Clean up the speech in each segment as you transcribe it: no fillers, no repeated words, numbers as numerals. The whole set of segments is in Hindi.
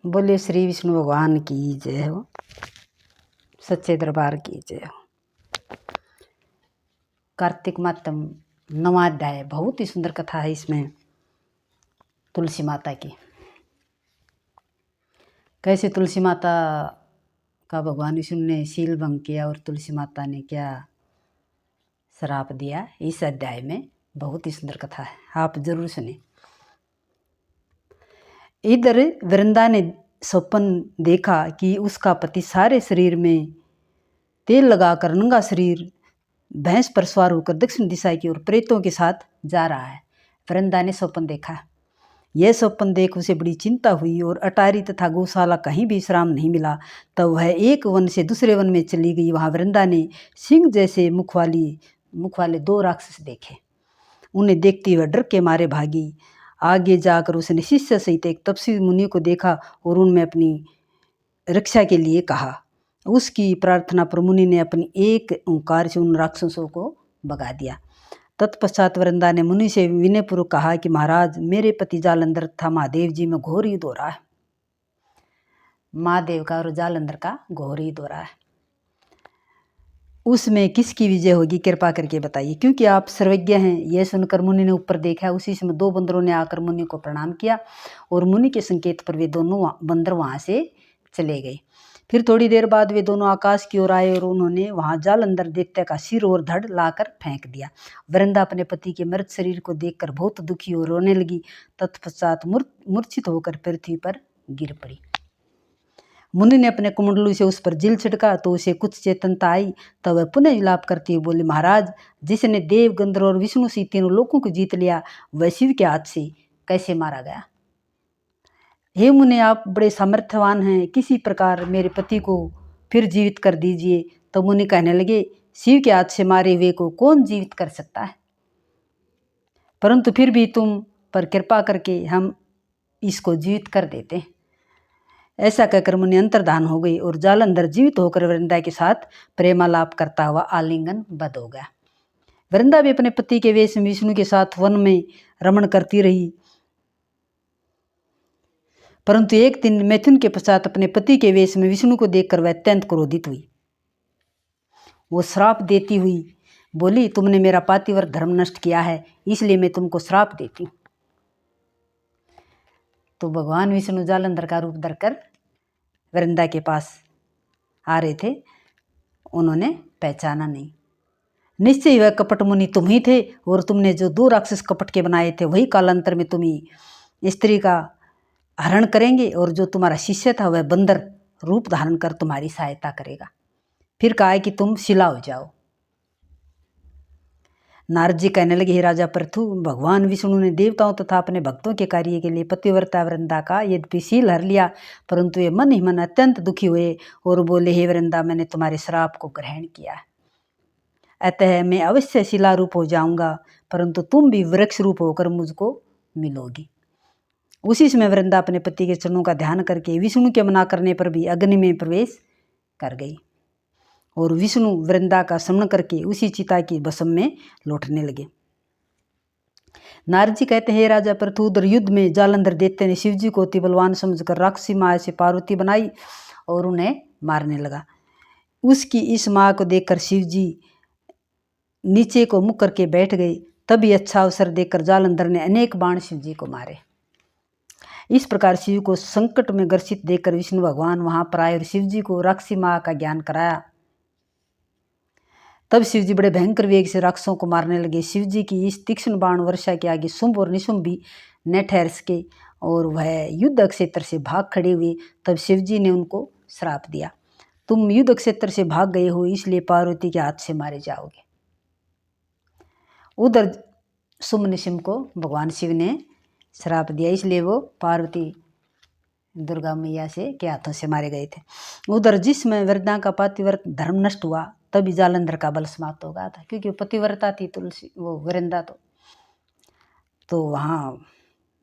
बोले श्री विष्णु भगवान की जय हो, सच्चे दरबार की जय हो। कार्तिक मातम 9वां अध्याय, बहुत ही सुंदर कथा है इसमें तुलसी माता की। कैसे तुलसी माता का भगवान विष्णु ने शील भंग किया और तुलसी माता ने क्या श्राप दिया, इस अध्याय में बहुत ही सुंदर कथा है, आप जरूर सुने। इधर वृंदा ने स्वप्न देखा कि उसका पति सारे शरीर में तेल लगाकर नंगा शरीर भैंस पर सवार होकर दक्षिण दिशा की ओर प्रेतों के साथ जा रहा है। वृंदा ने स्वप्न देखा। यह स्वप्न देख उसे बड़ी चिंता हुई और अटारी तथा गौशाला कहीं भी विश्राम नहीं मिला। तब वह एक वन से दूसरे वन में चली गई। वहां वृंदा ने सिंह जैसे मुख वाले 2 राक्षस देखे। उन्हें देखते हुए डर के मारे भागी। आगे जाकर उसने शिष्य सहित एक तपस्वी मुनि को देखा और उनमें अपनी रक्षा के लिए कहा। उसकी प्रार्थना पर मुनि ने अपनी एक ओंकार से उन राक्षसों को भगा दिया। तत्पश्चात वृंदा ने मुनि से विनयपूर्वक कहा कि महाराज, मेरे पति जालंधर तथा महादेव जी में घोर युद्ध हो रहा है। महादेव का और जालंधर का घोर युद्ध हो रहा है, उसमें किसकी विजय होगी, कृपा करके बताइए, क्योंकि आप सर्वज्ञ हैं। यह सुनकर मुनि ने ऊपर देखा। उसी समय 2 बंदरों ने आकर मुनि को प्रणाम किया और मुनि के संकेत पर वे दोनों बंदर वहां से चले गए। फिर थोड़ी देर बाद वे दोनों आकाश की ओर आए और उन्होंने वहां जालंधर दैत्य का सिर और धड़ लाकर फेंक दिया। वृंदा अपने पति के मृत शरीर को देखकर बहुत दुखी और रोने लगी। तत्पश्चात मूर्छित होकर पृथ्वी पर गिर पड़ी। मुनि ने अपने कुंडलू से उस पर जल छिड़का तो उसे कुछ चेतनता आई। तब वह पुनः विलाप करती हुई बोली, महाराज, जिसने देव, गंधर्व और विष्णु से तीनों लोकों को जीत लिया, वह शिव के हाथ से कैसे मारा गया। हे मुनि, आप बड़े सामर्थ्यवान हैं, किसी प्रकार मेरे पति को फिर जीवित कर दीजिए। तो मुनि कहने लगे, शिव के हाथ से मारे हुए को कौन जीवित कर सकता है, परंतु फिर भी तुम पर कृपा करके हम इसको जीवित कर देते हैं। ऐसा कहकर मुनि अंतर्धान हो गई और जालंधर जीवित होकर वृंदा के साथ प्रेमालाप करता हुआ आलिंगनबद्ध हो गया। वृंदा भी अपने पति के वेश में विष्णु के साथ वन में रमण करती रही, परंतु एक दिन मैथुन के पश्चात अपने पति के वेश में विष्णु को देखकर वह अत्यंत क्रोधित हुई। वो श्राप देती हुई बोली, तुमने मेरा पातिव्रत धर्म नष्ट किया है, इसलिए मैं तुमको श्राप देती हूँ। तो भगवान विष्णु जालंधर का रूप धरकर वृंदा के पास आ रहे थे। उन्होंने पहचाना नहीं। निश्चय वह कपट मुनि तुम ही थे और तुमने जो 2 राक्षस कपट के बनाए थे वही कालांतर में तुम्ही स्त्री का हरण करेंगे और जो तुम्हारा शिष्य था वह बंदर रूप धारण कर तुम्हारी सहायता करेगा। फिर कहा है कि तुम शिला हो जाओ। नारद जी कहने लगे, हे राजा पृथु, भगवान विष्णु ने देवताओं तथा अपने भक्तों के कार्य के लिए पतिव्रता वृंदा का यद्यपि शील हर लिया, परंतु वे मन ही मन अत्यंत दुखी हुए और बोले, हे वृंदा, मैंने तुम्हारे श्राप को ग्रहण किया है, अतः मैं अवश्य शिला रूप हो जाऊंगा, परंतु तुम भी वृक्ष रूप होकर मुझको मिलोगी। उसी समय वृंदा अपने पति के चरणों का ध्यान करके विष्णु के मना करने पर भी अग्नि में प्रवेश कर गई और विष्णु वृंदा का स्मरण करके उसी चिता की भस्म में लौटने लगे। नारद जी कहते हैं, हे राजा पृथु, उधर युद्ध में जालंधर दैत्य ने शिवजी को अति बलवान समझकर राक्षसी माया से पार्वती बनाई और उन्हें मारने लगा। उसकी इस माया को देखकर शिवजी नीचे को मुख करके बैठ गए। तभी अच्छा अवसर देखकर जालंधर ने अनेक बाण शिवजी को मारे। इस प्रकार शिव को संकट में ग्रसित देखकर विष्णु भगवान वहां पर आए और शिवजी को राक्षसी माया का ज्ञान कराया। तब शिवजी बड़े भयंकर वेग से राक्षसों को मारने लगे। शिवजी की इस तीक्ष्ण बाण वर्षा के आगे शुंभ और निशुंभ भी न ठहर सके और वह युद्ध क्षेत्र से भाग खड़े हुए। तब शिवजी ने उनको श्राप दिया, तुम युद्ध क्षेत्र से भाग गए हो, इसलिए पार्वती के हाथ से मारे जाओगे। उधर शुंभ निशुंभ को भगवान शिव ने श्राप दिया, इसलिए वो पार्वती दुर्गा मैया से के हाथों से मारे गए थे। उधर जिसमें वृंदा का पतिव्रत धर्म नष्ट हुआ, तभी जालंधर का बल समाप्त हो गया था, क्योंकि पतिव्रता थी तुलसी वो वृंदा। तो वहाँ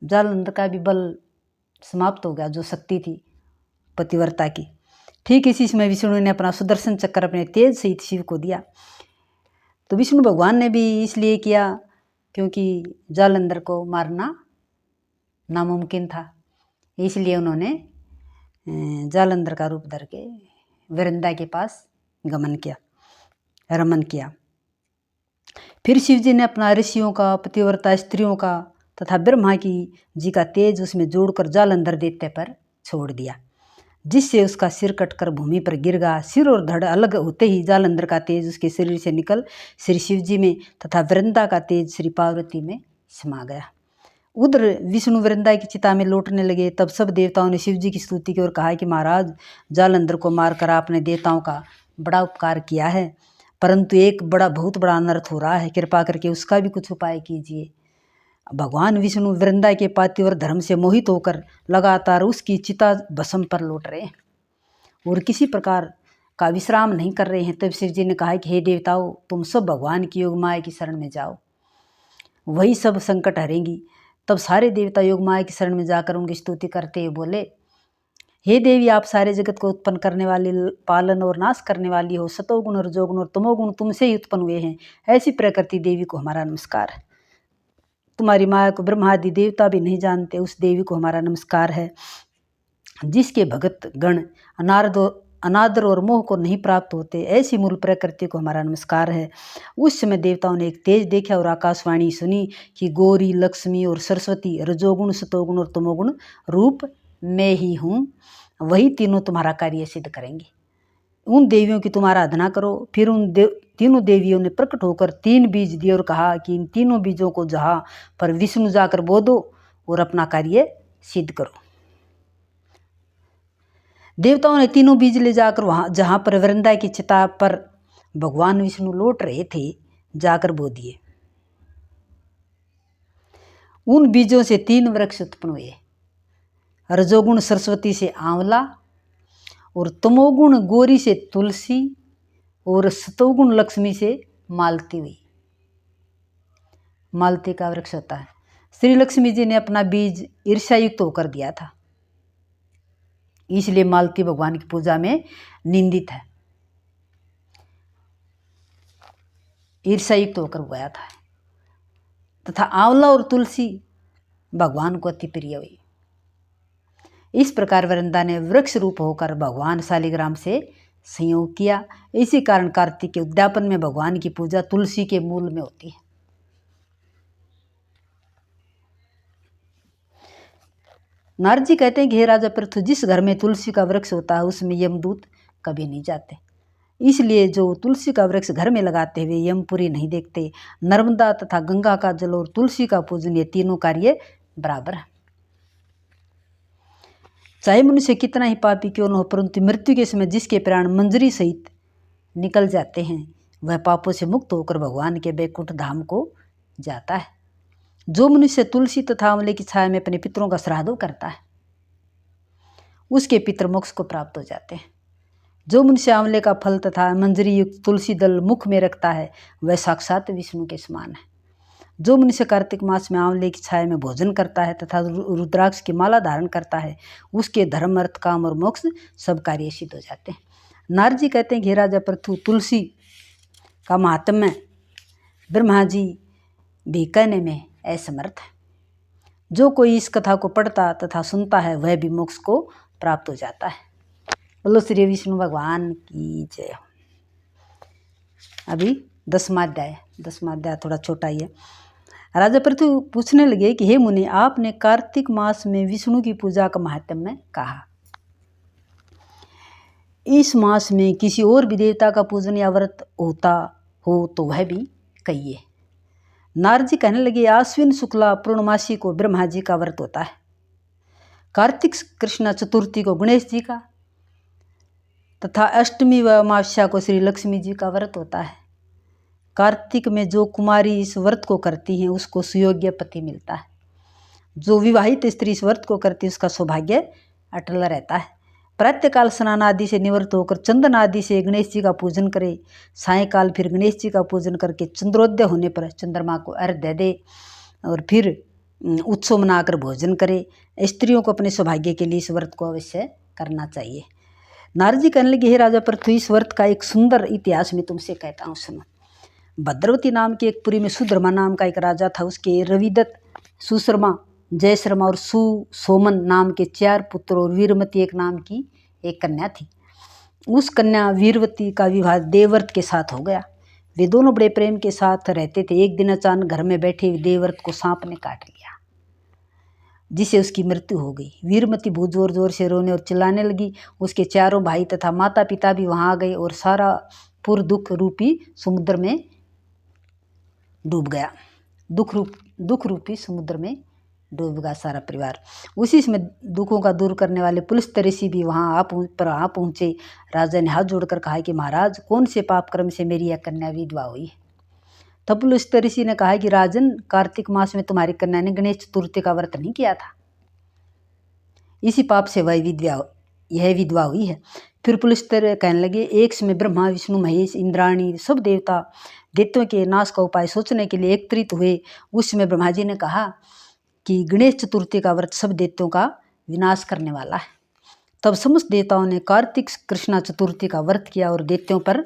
जालंधर का भी बल समाप्त हो गया, जो शक्ति थी पतिव्रता की। ठीक इसी समय विष्णु ने अपना सुदर्शन चक्र अपने तेज सहित शिव को दिया। तो विष्णु भगवान ने भी इसलिए किया क्योंकि जालंधर को मारना नामुमकिन था, इसलिए उन्होंने जालंधर का रूप धर के वृंदा के पास रमन किया। फिर शिव जी ने अपना ऋषियों का, पतिव्रता स्त्रियों का तथा ब्रह्मा जी का तेज उसमें जोड़कर जालंधर दैत्य पर छोड़ दिया, जिससे उसका सिर कटकर भूमि पर गिर गया। सिर और धड़ अलग होते ही जालंधर का तेज उसके शरीर से निकल श्री शिव जी में तथा वृंदा का तेज श्री पार्वती में समा गया। उधर विष्णु वृंदा की चिता में लौटने लगे। तब सब देवताओं ने शिव जी की स्तुति की और कहा कि महाराज, जालंधर को मारकर आपने देवताओं का बड़ा उपकार किया है, परंतु एक बहुत बड़ा अनर्थ हो रहा है, कृपा करके उसका भी कुछ उपाय कीजिए। भगवान विष्णु वृंदा के पातिव्र धर्म से मोहित होकर लगातार उसकी चिता भस्म पर लौट रहे हैं और किसी प्रकार का विश्राम नहीं कर रहे हैं। तब शिव जी ने कहा कि हे देवताओं, तुम सब भगवान की योग माया की शरण में जाओ, वही सब संकट हरेंगी। तब सारे देवता योग माया की शरण में जाकर उनकी स्तुति करते हुए बोले, हे देवी, आप सारे जगत को उत्पन्न करने वाली, पालन और नाश करने वाली हो। सतोगुण और रजोगुण और तमोगुण तुमसे ही उत्पन्न हुए हैं। ऐसी प्रकृति देवी को हमारा नमस्कार है। तुम्हारी माया को ब्रह्मादि देवता भी नहीं जानते, उस देवी को हमारा नमस्कार है। जिसके भगत गण अनादर और मोह को नहीं प्राप्त होते, ऐसी मूल प्रकृति को हमारा नमस्कार है। उस समय देवताओं ने एक तेज देखा और आकाशवाणी सुनी कि गौरी, लक्ष्मी और सरस्वती रजोगुण, सतोगुण और तमोगुण रूप मैं ही हूँ, वही तीनों तुम्हारा कार्य सिद्ध करेंगे। उन देवियों की तुम आराधना करो। फिर उन तीनों देवियों ने प्रकट होकर 3 बीज दिए और कहा कि इन तीनों बीजों को जहाँ पर विष्णु जाकर बो दो और अपना कार्य सिद्ध करो। देवताओं ने तीनों बीज ले जाकर वहाँ जहाँ पर वृंदा की चिता पर भगवान विष्णु लौट रहे थे जाकर बो दिए। उन बीजों से 3 वृक्ष उत्पन्न हुए। रजोगुण सरस्वती से आंवला और तमोगुण गौरी से तुलसी और सतोगुण लक्ष्मी से मालती हुई। मालती का वृक्ष होता है। श्री लक्ष्मी जी ने अपना बीज ईर्ष्यायुक्त होकर दिया था, इसलिए मालती भगवान की पूजा में निंदित है। ईर्ष्यायुक्त होकर उगाया था। तथा आंवला और तुलसी भगवान को अति प्रिय हुई। इस प्रकार वृंदा ने वृक्ष रूप होकर भगवान शालिग्राम से संयोग किया। इसी कारण कार्तिक के उद्यापन में भगवान की पूजा तुलसी के मूल में होती है। नारद जी कहते हैं कि हे राजा पृथु, जिस घर में तुलसी का वृक्ष होता है उसमें यमदूत कभी नहीं जाते। इसलिए जो तुलसी का वृक्ष घर में लगाते हुए यमपुरी नहीं देखते। नर्मदा तथा गंगा का जल और तुलसी का पूजन, ये तीनों कार्य बराबर है। चाहे मनुष्य कितना ही पापी क्यों न हो, परंतु मृत्यु के समय जिसके प्राण मंजरी सहित निकल जाते हैं, वह पापों से मुक्त होकर भगवान के बैकुंठ धाम को जाता है। जो मनुष्य तुलसी तथा आंवले की छाया में अपने पितरों का श्राद्ध करता है, उसके पितर मोक्ष को प्राप्त हो जाते हैं। जो मनुष्य आंवले का फल तथा मंजरी युक्त तुलसी दल मुख में रखता है, वह साक्षात विष्णु के समान है। जो मनुष्य कार्तिक मास में आंवले की छाया में भोजन करता है तथा रुद्राक्ष की माला धारण करता है, उसके धर्म, अर्थ, काम और मोक्ष सब कार्य सिद्ध हो जाते हैं। नारद जी कहते हैं कि हे राजा पृथु, तुलसी का महात्म्य ब्रह्मा जी भी कहने में असमर्थ है। जो कोई इस कथा को पढ़ता तथा सुनता है, वह भी मोक्ष को प्राप्त हो जाता है। बोलो श्री विष्णु भगवान की जय। अभी 10वां अध्याय थोड़ा छोटा ही है। राजा पृथु पूछने लगे कि हे मुनि, आपने कार्तिक मास में विष्णु की पूजा का महात्म्य कहा, इस मास में किसी और भी देवता का पूजन या व्रत होता हो तो वह भी कहिए। नारद जी कहने लगे, आश्विन शुक्ला पूर्णमासी को ब्रह्मा जी का व्रत होता है। कार्तिक कृष्ण चतुर्थी को गणेश जी का तथा अष्टमी व अमावस्या को श्री लक्ष्मी जी का व्रत होता है। कार्तिक में जो कुमारी इस व्रत को करती हैं, उसको सुयोग्य पति मिलता है। जो विवाहित स्त्री इस व्रत को करती है, उसका सौभाग्य अटल रहता है। प्रातःकाल स्नान आदि से निवृत्त होकर चंदन आदि से गणेश जी का पूजन करे। सायंकाल फिर गणेश जी का पूजन करके चंद्रोदय होने पर चंद्रमा को अर्घ्य दे और फिर उत्सव मनाकर भोजन करे। स्त्रियों को अपने सौभाग्य के लिए इस व्रत को अवश्य करना चाहिए। नारद जी कहने लगे, हे राजा पृथु, इस व्रत का एक सुंदर इतिहास मैं तुमसे कहता हूँ, सुनो। भद्रवती नाम की एक पुरी में सुधर्मा नाम का एक राजा था। उसके रविदत्त सुशर्मा जयश्रमा और सोमन नाम के 4 पुत्र और वीरमती एक नाम की एक कन्या थी। उस कन्या वीरवती का विवाह देवव्रत के साथ हो गया। वे दोनों बड़े प्रेम के साथ रहते थे। एक दिन अचानक घर में बैठे देवव्रत को सांप ने काट लिया, जिससे उसकी मृत्यु हो गई। वीरमती बहुत जोर जोर से रोने और चिल्लाने लगी। उसके चारों भाई तथा माता पिता भी वहां आ गए और सारा पूर्व दुख रूपी समुद्र में डूब गया। दुख रूपी समुद्र में डूब गया सारा परिवार। उसी समय दुखों का दूर करने वाले पुलिस तरीसी भी वहां आ पहुंचे। राजा ने हाथ जोड़कर कहा कि महाराज, कौन से पाप कर्म से मेरी यह कन्या विधवा हुई? तब पुलिस तरीसी ने कहा कि राजन, कार्तिक मास में तुम्हारी कन्या ने गणेश चतुर्थी का व्रत नहीं किया था, इसी पाप से यह विधवा हुई है। फिर पुलिस कहने लगे, एक समय ब्रह्मा, विष्णु, महेश, इंद्राणी सब दैत्यों के नाश का उपाय सोचने के लिए एकत्रित हुए। उस समय ब्रह्मा जी ने कहा कि गणेश चतुर्थी का व्रत सब दैत्यों का विनाश करने वाला है। तब समस्त देवताओं ने कार्तिक कृष्णा चतुर्थी का व्रत किया और दैत्यों पर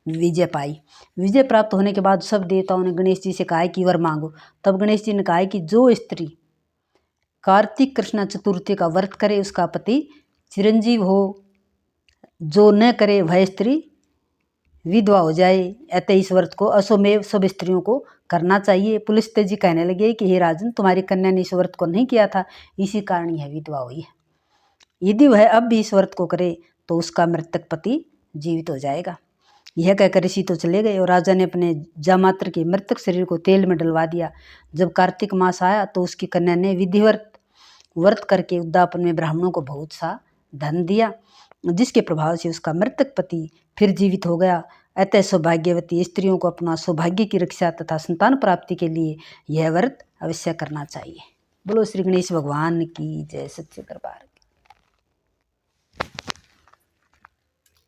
विजय पाई। विजय प्राप्त होने के बाद सब देवताओं ने गणेश जी से कहा कि वर मांगो। तब गणेश जी ने कहा कि जो स्त्री कार्तिक कृष्णा चतुर्थी का व्रत करे उसका पति चिरंजीव हो, जो न करे वह स्त्री विधवा हो जाए। अतः इस व्रत को अश्वमेव सब स्त्रियों को करना चाहिए। पुलिस तेजी कहने लगे कि हे राजन, तुम्हारी कन्या ने इस व्रत को नहीं किया था, इसी कारण यह विधवा हुई है। यदि वह अब भी इस व्रत को करे तो उसका मृतक पति जीवित हो जाएगा। यह कहकर ऋषि तो चले गए और राजा ने अपने जामात्र के मृतक शरीर को तेल में डलवा दिया। जब कार्तिक मास आया तो उसकी कन्या ने विधिवत व्रत करके उद्यापन में ब्राह्मणों को बहुत सा धन दिया, जिसके प्रभाव से उसका मृतक पति फिर जीवित हो गया। अतः सौभाग्यवती स्त्रियों को अपना सौभाग्य की रक्षा तथा संतान प्राप्ति के लिए यह व्रत अवश्य करना चाहिए। बोलो श्री गणेश भगवान की जय। सच्चे दरबार।